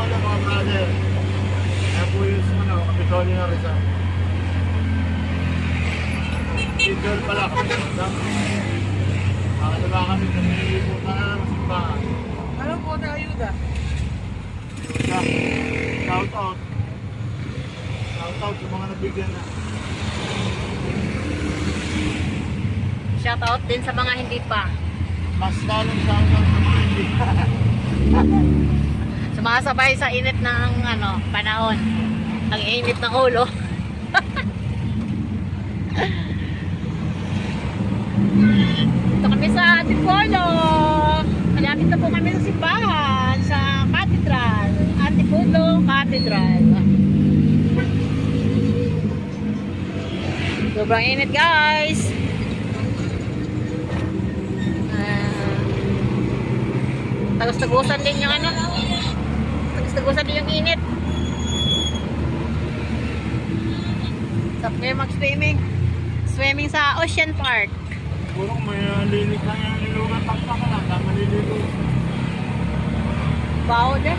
Antipolo mga brother. Kaya po yung Kapitolyo na Rizal. Sidol pala kami sa Rizal. Diba kami nililiputan na ng simbahan. Anong po na ayuda? Shout out. Shout out sa mga nabigyan na. Shoutout din sa mga hindi pa. Mas lalong shout out sa mga hindi. Sumasabay sa init ng panahon. Ang init ng ulo. Dito kami sa Antipolo. Malapit na po kami sa simbahan, sa Cathedral. Antipolo Cathedral. Sobrang init, guys. Tagus-tagusan din yung tagus-tagusan din yung init. Sarap kayo mag-swimming. Swimming sa Ocean Park. Puro may linig lang yung nilugan. Takpa ka lang, dahil maliligo. Baho dyan.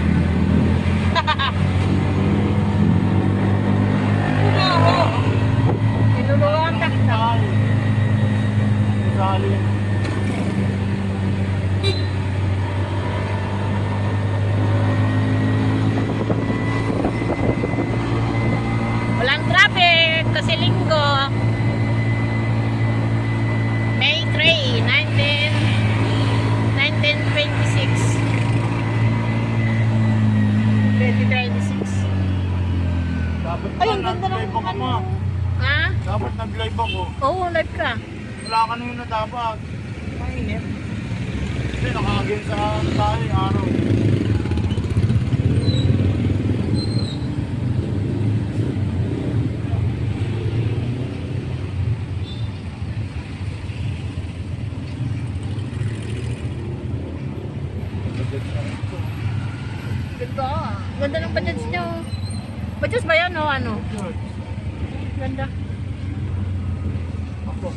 Baho. Niluluwa ang takta. Sali. Walang traffic kasi linggo. May 3, 1926. 2026. Dapat Ay, pa ang ganda ng nag-live ako, ma. Ha? Dapat nag-live ako. Oo, live ka. Wala ka na yun na dapat. Mainit. Kasi nakagin sa tayo araw. Ganda. Ganda ng budgets nyo. Budgets ba yan o ano? Good. Ganda. Ako.